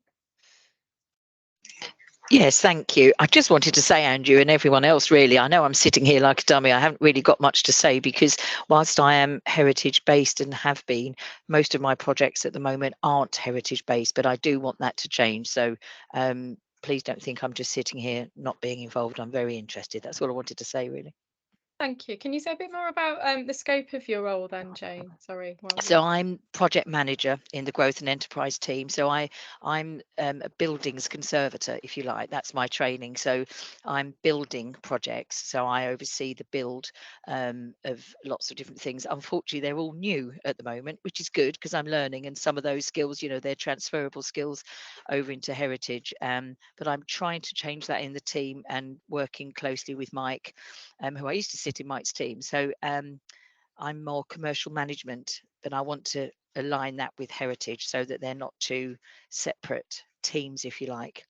Yes, thank you. I just wanted to say, Andrew, and everyone else, really, I know I'm sitting here like a dummy. I haven't really got much to say, because whilst I am heritage based and have been, most of my projects at the moment aren't heritage based, but I do want that to change. So please don't think I'm just sitting here not being involved. I'm very interested. That's all I wanted to say, really. Thank you. Can you say a bit more about the scope of your role then, Jane? Sorry. So I'm project manager in the growth and enterprise team. So I'm a buildings conservator, if you like. That's my training. So I'm building projects. So I oversee the build of lots of different things. Unfortunately, they're all new at the moment, which is good, because I'm learning, and some of those skills, they're transferable skills over into heritage. But I'm trying to change that in the team, and working closely with Mike, who I used to sit in Mike's team. So I'm more commercial management, but I want to align that with heritage so that they're not two separate teams, if you like,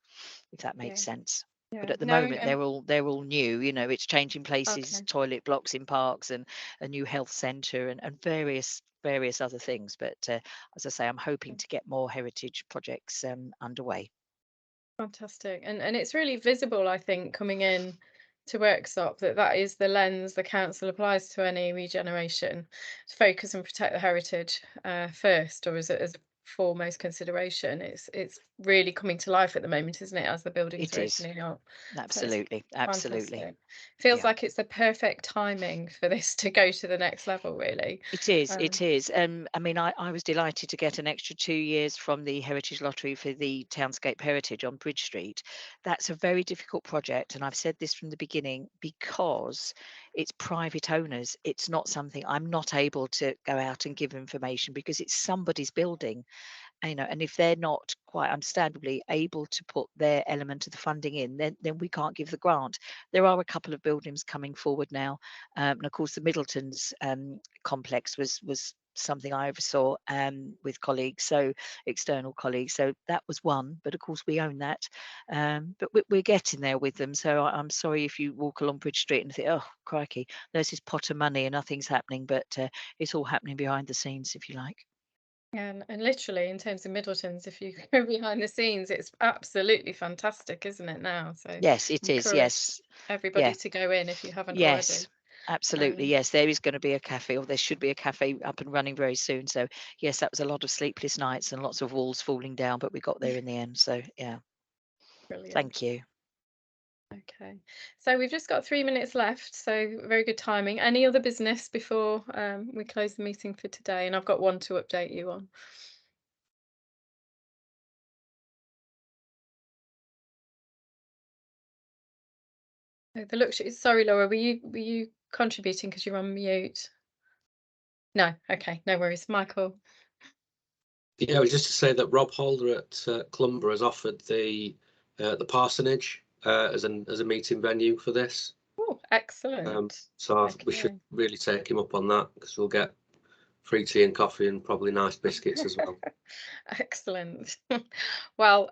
if that makes sense. But at the moment, they're all new. It's changing places, toilet blocks in parks, and a new health centre, and various other things. But as I say, I'm hoping to get more heritage projects underway. Fantastic. And it's really visible, I think, coming in to Worksop, that is the lens the council applies to any regeneration, to focus and protect the heritage first, or as a foremost consideration. It's really coming to life at the moment, isn't it, as the buildings are opening up? Absolutely. Absolutely. Feels like it's the perfect timing for this to go to the next level, really. It is. I was delighted to get an extra 2 years from the Heritage Lottery for the Townscape Heritage on Bridge Street. That's a very difficult project, and I've said this from the beginning, because it's private owners. It's not something I'm not able to go out and give information, because it's somebody's building. And if they're not, quite understandably, able to put their element of the funding in, then we can't give the grant. There are a couple of buildings coming forward now, and of course the Middletons complex was something I oversaw with colleagues, so external colleagues. So that was one, but of course we own that. But we're getting there with them. So I'm sorry if you walk along Bridge Street and think, oh crikey, there's this pot of money and nothing's happening, but it's all happening behind the scenes, if you like. And literally in terms of Middletons, if you go behind the scenes, it's absolutely fantastic, isn't it now? So Yes, it is. encourage Yes. everybody Yeah. to go in if you haven't Yes. already. Absolutely. Yes, there is going to be a cafe, or there should be a cafe up and running very soon. So yes, that was a lot of sleepless nights and lots of walls falling down, but we got there in the end. So yeah, Brilliant. thank you. Okay, so we've just got 3 minutes left, so very good timing. Any other business before we close the meeting for today? And I've got one to update you on. Oh, the look. Sorry, Laura, were you contributing because you're on mute? No. Okay, no worries. Michael. Yeah, it was just to say that Rob Holder at Clumber has offered the parsonage as a meeting venue for this. Oh, excellent. So we should really take him up on that, because we'll get free tea and coffee and probably nice biscuits as well. Excellent. Well,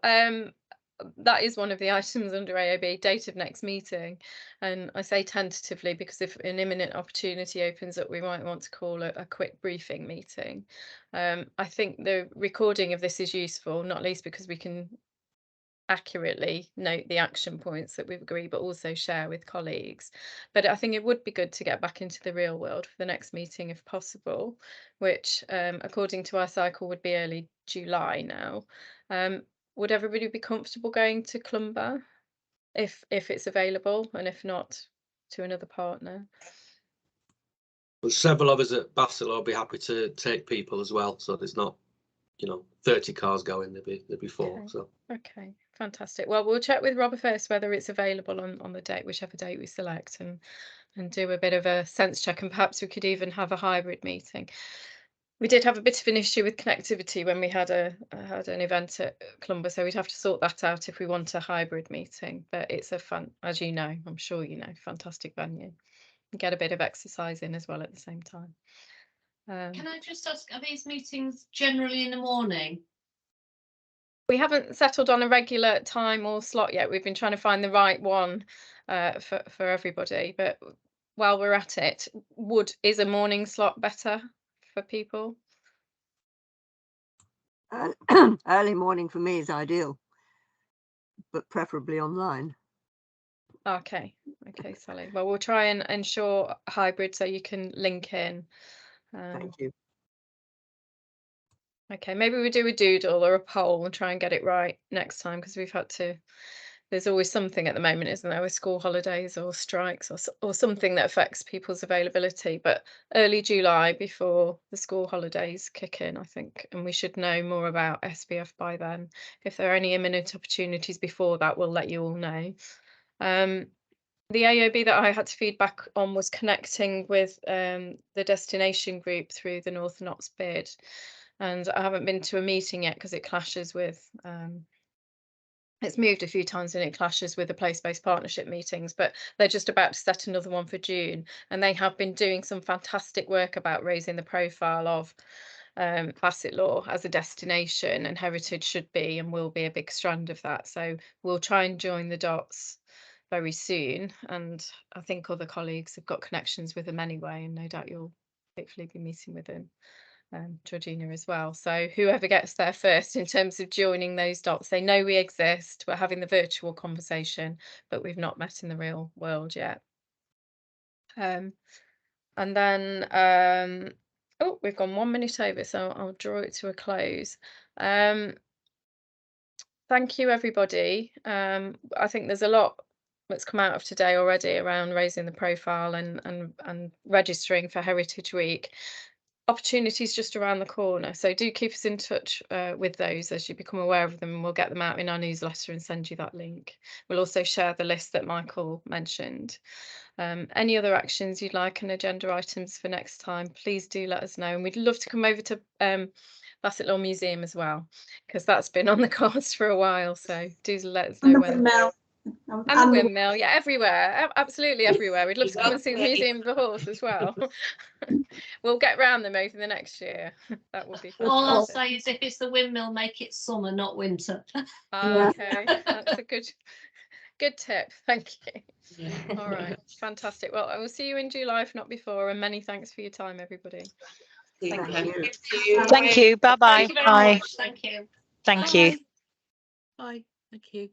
that is one of the items under AOB, date of next meeting. And I say tentatively because if an imminent opportunity opens up, we might want to call a quick briefing meeting. I think the recording of this is useful, not least because we can accurately note the action points that we've agreed, but also share with colleagues. But I think it would be good to get back into the real world for the next meeting if possible, which according to our cycle would be early July now. Would everybody be comfortable going to Clumber if it's available, and if not, to another partner? Well, several of us at Bassetlaw will be happy to take people as well, so there's not 30 cars going, there'd be 4. Okay. So Okay, fantastic. Well, we'll check with Robert first whether it's available on the date, whichever date we select, and do a bit of a sense check, and perhaps we could even have a hybrid meeting. We did have a bit of an issue with connectivity when we had an event at Clumber, so we'd have to sort that out if we want a hybrid meeting. But it's a fun, as you know, I'm sure you know, fantastic venue. Get a bit of exercise in as well at the same time. Can I just ask, are these meetings generally in the morning? We haven't settled on a regular time or slot yet. We've been trying to find the right one for everybody. But while we're at it, is a morning slot better for people? Early morning for me is ideal, but preferably online. Okay, Sally. Well, we'll try and ensure hybrid so you can link in. Thank you. Okay, maybe we do a doodle or a poll and try and get it right next time, because we've had to. There's always something at the moment, isn't there, with school holidays or strikes or something that affects people's availability. But early July, before the school holidays kick in, I think, and we should know more about SPF by then. If there are any imminent opportunities before that, we'll let you all know. The AOB that I had to feedback on was connecting with the destination group through the North Notts bid. And I haven't been to a meeting yet because it clashes with, it's moved a few times and it clashes with the place-based partnership meetings, but they're just about to set another one for June. And they have been doing some fantastic work about raising the profile of Bassetlaw as a destination, and heritage should be and will be a big strand of that. So we'll try and join the dots very soon. And I think other colleagues have got connections with them anyway, and no doubt you'll hopefully be meeting with them. Georgina as well. So whoever gets there first in terms of joining those dots, they know we exist. We're having the virtual conversation, but we've not met in the real world yet. And then, oh, we've gone 1 minute over, so I'll draw it to a close. Thank you, everybody. I think there's a lot that's come out of today already around raising the profile and registering for Heritage Week. Opportunities just around the corner, so do keep us in touch with those as you become aware of them, and we'll get them out in our newsletter and send you that link. We'll also share the list that Michael mentioned. Any other actions you'd like and agenda items for next time, please do let us know, and we'd love to come over to Bassetlaw Museum as well, because that's been on the cards for a while, so do let us know when. And the windmill, yeah, everywhere, absolutely everywhere. We'd love to come and see the Museum of the Horse as well. We'll get round them over the next year. That would be fantastic. All I'll say is if it's the windmill, make it summer, not winter. Okay, that's a good tip. Thank you. Yeah. All right, fantastic. Well, I will see you in July, if not before, and many thanks for your time, everybody. Thank Okay, you. thank you. Thank you. Bye-bye. Thank you very Bye. much. Thank you. Thank you. Bye. Thank you.